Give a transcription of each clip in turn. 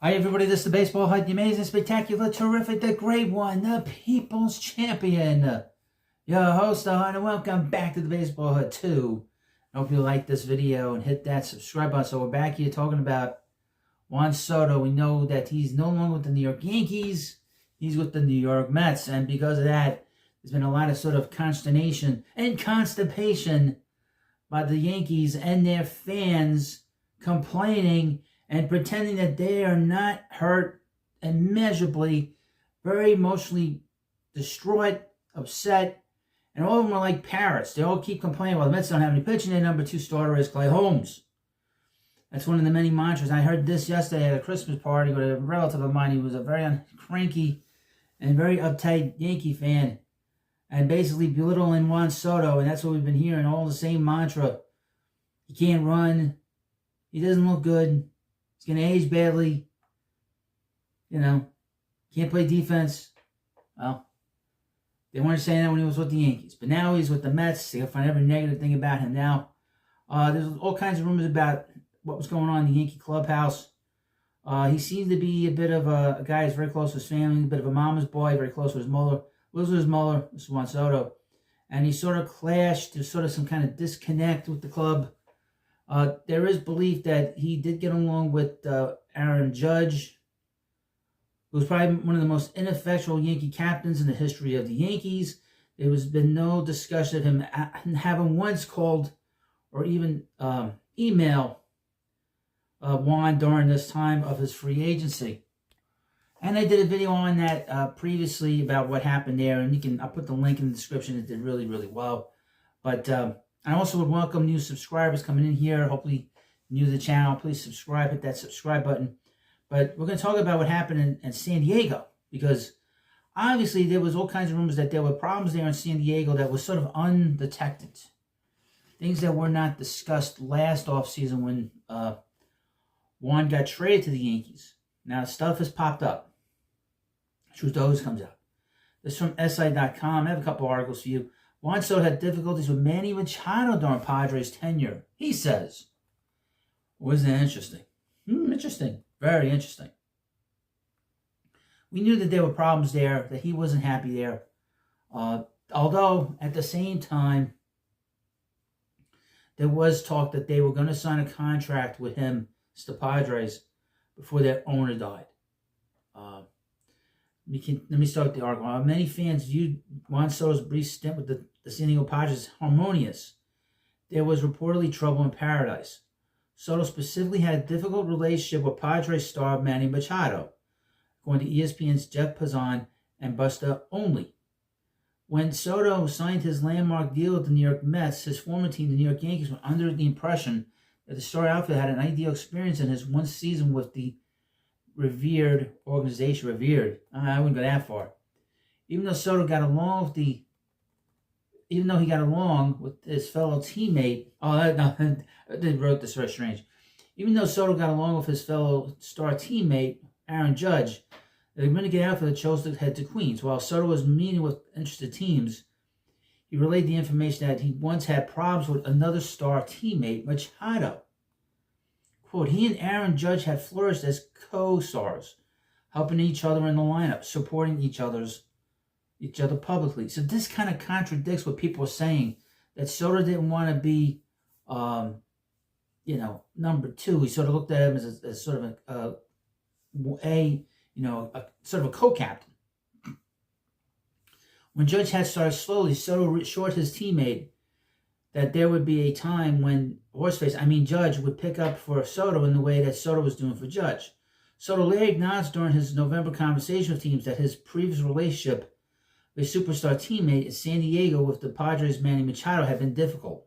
Hi everybody, this is the Baseball Hut, the amazing, spectacular, terrific, the great one, the People's Champion. Your host, the Hut, and welcome back to the Baseball Hut 2. I hope you like this video and hit that subscribe button. So we're back here talking about Juan Soto. We know that he's no longer with the New York Yankees. He's with the New York Mets. And because of that, there's been a lot of sort of consternation and constipation by the Yankees and their fans complaining and pretending that they are not hurt, immeasurably, very emotionally distraught, upset, and all of them are like parrots. They all keep complaining, well, the Mets don't have any pitching. Their number 2 starter is Clay Holmes. That's one of the many mantras. I heard this yesterday at a Christmas party with a relative of mine. He was a very cranky and very uptight Yankee fan, and basically belittling Juan Soto, and that's what we've been hearing, all the same mantra. He can't run. He doesn't look good. He's going to age badly. Can't play defense. Well, they weren't saying that when he was with the Yankees. But now he's with the Mets. They'll find every negative thing about him now. There's all kinds of rumors about what was going on in the Yankee clubhouse. He seemed to be a bit of a guy who's very close to his family, a bit of a mama's boy, very close with his mother. Lives with his mother, this is Juan Soto. And he sort of clashed. There's sort of some kind of disconnect with the club. There is belief that he did get along with Aaron Judge, who was probably one of the most ineffectual Yankee captains in the history of the Yankees. There has been no discussion of him having once called or even email Juan during this time of his free agency. And I did a video on that previously about what happened there, and I'll put the link in the description. It did really, really well. But I also would welcome new subscribers coming in here. Hopefully new to the channel. Please subscribe. Hit that subscribe button. But we're going to talk about what happened in San Diego, because obviously there was all kinds of rumors that there were problems there in San Diego that was sort of undetected. Things that were not discussed last offseason when Juan got traded to the Yankees. Now stuff has popped up. Truth always comes out. This is from SI.com. I have a couple articles for you. Juan Soto had difficulties with Manny Machado during Padres' tenure, he says. Wasn't that interesting? Interesting. Very interesting. We knew that there were problems there, that he wasn't happy there. Although, at the same time, there was talk that they were going to sign a contract with him, the Padres, before their owner died. Let me start with the article. Many fans viewed Juan Soto's brief stint with the San Diego Padres as harmonious. There was reportedly trouble in paradise. Soto specifically had a difficult relationship with Padres star Manny Machado, according to ESPN's Jeff Passan and Buster Olney. When Soto signed his landmark deal with the New York Mets, his former team, the New York Yankees, were under the impression that the star outfit had an ideal experience in his one season with the revered organization. I wouldn't go that far. Even though Soto got along with his fellow teammate, they wrote this very strange. Even though Soto got along with his fellow star teammate Aaron Judge, the renegade outfielder chose to head to Queens. While Soto was meeting with interested teams, he relayed the information that he once had problems with another star teammate, Machado. Quote, he and Aaron Judge had flourished as co-stars, helping each other in the lineup, supporting each other publicly. So this kind of contradicts what people are saying, that Soto didn't want to be, number 2. He sort of looked at him as sort of a co-captain. When Judge had started slowly, Soto assured his teammate that there would be a time when Judge would pick up for Soto in the way that Soto was doing for Judge. Soto later acknowledged during his November conversation with teams that his previous relationship with a superstar teammate in San Diego with the Padres' Manny Machado had been difficult.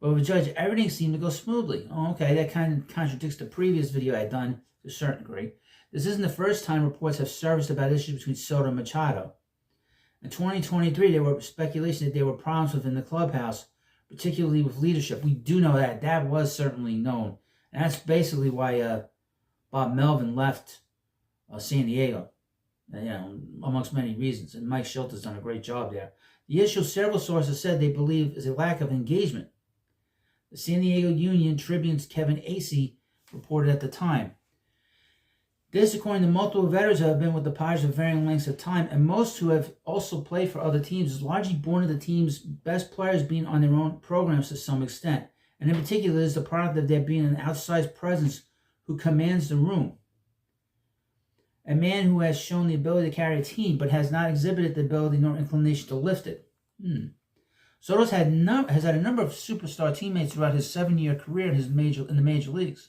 But with Judge, everything seemed to go smoothly. Oh, okay, that kind of contradicts the previous video I had done to a certain degree. This isn't the first time reports have surfaced about issues between Soto and Machado. In 2023, there were speculation that there were problems within the clubhouse, particularly with leadership. We do know that. That was certainly known. And that's basically why Bob Melvin left San Diego, amongst many reasons. And Mike Schultz has done a great job there. The issue, several sources said they believe, is a lack of engagement. The San Diego Union Tribune's Kevin Acey reported at the time. This, according to multiple veterans who have been with the Padres for varying lengths of time, and most who have also played for other teams, is largely born of the team's best players being on their own programs to some extent. And in particular, is the product of there being an outsized presence who commands the room. A man who has shown the ability to carry a team, but has not exhibited the ability nor inclination to lift it. Soto's has had a number of superstar teammates throughout his 7-year career in the major leagues.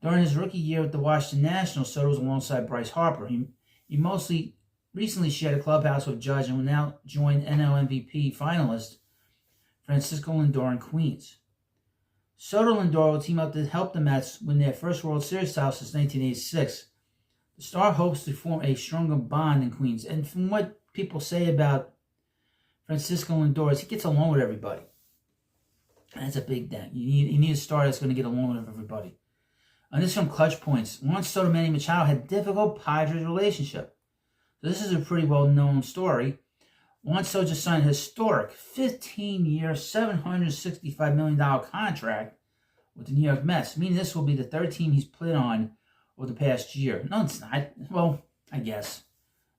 During his rookie year with the Washington Nationals, Soto was alongside Bryce Harper. He mostly recently shared a clubhouse with Judge and will now join NL MVP finalist Francisco Lindor in Queens. Soto and Lindor will team up to help the Mets win their first World Series title since 1986. The star hopes to form a stronger bond in Queens. And from what people say about Francisco Lindor, is he gets along with everybody. That's a big thing. You need a star that's going to get along with everybody. And this is from Clutch Points. Juan Soto and Manny Machado had a difficult Padres relationship. So this is a pretty well-known story. Juan Soto just signed a historic 15-year, $765 million contract with the New York Mets, meaning this will be the third team he's played on over the past year. No, it's not. Well, I guess.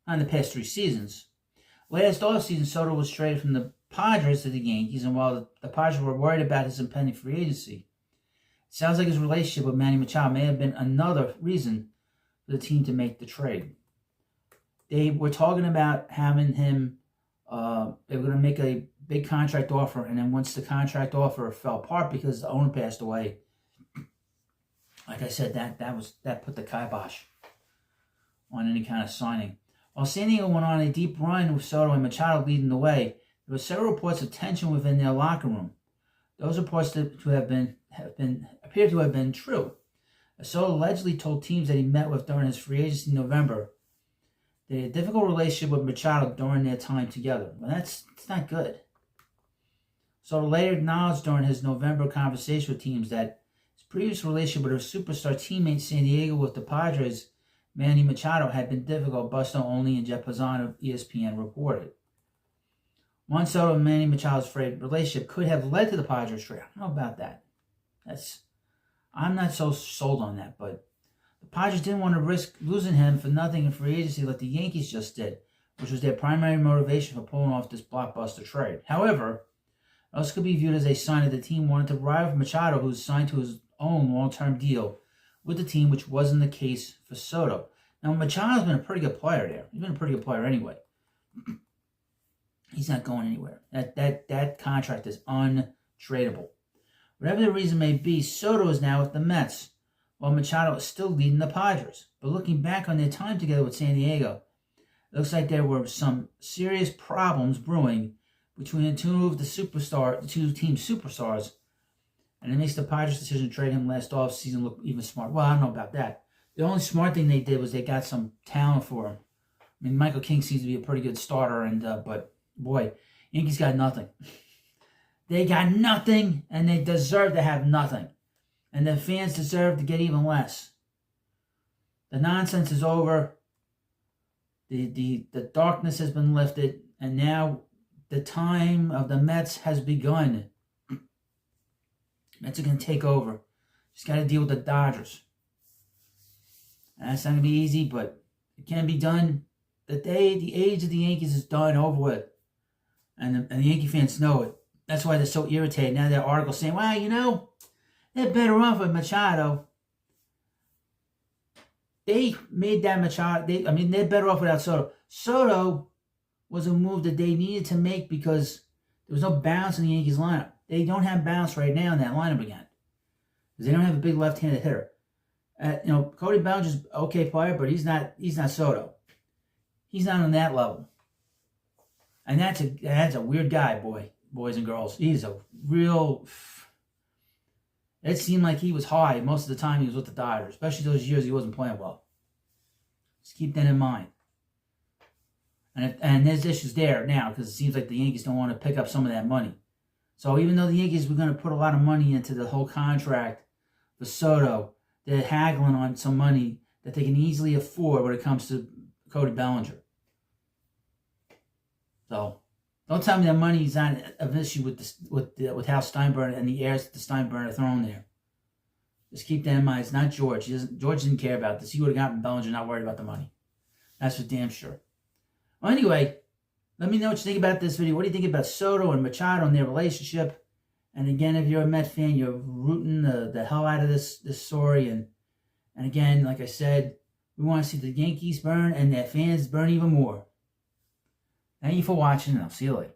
Not in the past 3 seasons. Last offseason, Soto was traded from the Padres to the Yankees, and while the Padres were worried about his impending free agency, it sounds like his relationship with Manny Machado may have been another reason for the team to make the trade. They were talking about having him, they were going to make a big contract offer, and then once the contract offer fell apart because the owner passed away, like I said, that put the kibosh on any kind of signing. While San Diego went on a deep run with Soto and Machado leading the way, there were several reports of tension within their locker room. Those reports appear to have been true. Soto allegedly told teams that he met with during his free agency in November that he had a difficult relationship with Machado during their time together. Well, it's not good. Soto later acknowledged during his November conversation with teams that his previous relationship with his superstar teammate San Diego with the Padres, Manny Machado, had been difficult, Busto Olney and Jeff Passan of ESPN reported. Juan Soto and Manny Machado's frayed relationship could have led to the Padres trade. I don't know about that. I'm not so sold on that, but the Padres didn't want to risk losing him for nothing in free agency like the Yankees just did, which was their primary motivation for pulling off this blockbuster trade. However, this could be viewed as a sign that the team wanted to rival Machado, who was signed to his own long-term deal with the team, which wasn't the case for Soto. Now, Machado's been a pretty good player there. He's been a pretty good player anyway. He's not going anywhere. That contract is untradeable. Whatever the reason may be, Soto is now with the Mets, while Machado is still leading the Padres. But looking back on their time together with San Diego, it looks like there were some serious problems brewing between the two team superstars, and it makes the Padres' decision to trade him last offseason look even smart. Well, I don't know about that. The only smart thing they did was they got some talent for him. I mean, Michael King seems to be a pretty good starter, but boy, Yankees got nothing. They got nothing, and they deserve to have nothing. And the fans deserve to get even less. The nonsense is over. The darkness has been lifted, and now the time of the Mets has begun. Mets are going to take over. Just got to deal with the Dodgers. And that's not going to be easy, but it can be done. The age of the Yankees is done, over with. And the Yankee fans know it. That's why they're so irritated. Now there are articles saying, well, they're better off with Machado. They made that Machado. They're better off without Soto. Soto was a move that they needed to make because there was no balance in the Yankees lineup. They don't have balance right now in that lineup again. Because they don't have a big left-handed hitter. Cody Bellinger's an okay player, but he's not Soto. He's not on that level. And that's a weird guy, boys and girls. He's a real... It seemed like he was high most of the time he was with the Dodgers, especially those years he wasn't playing well. Just keep that in mind. And there's issues there now because it seems like the Yankees don't want to pick up some of that money. So even though the Yankees were going to put a lot of money into the whole contract for Soto, they're haggling on some money that they can easily afford when it comes to Cody Bellinger. So don't tell me that money is not an issue with Hal Steinbrenner and the heirs to Steinbrenner thrown there. Just keep that in mind. It's not George. George didn't care about this. He would have gotten Bellinger, not worried about the money. That's for damn sure. Well, anyway, let me know what you think about this video. What do you think about Soto and Machado and their relationship? And again, if you're a Met fan, you're rooting the hell out of this story. And again, like I said, we want to see the Yankees burn and their fans burn even more. Thank you for watching, and I'll see you later.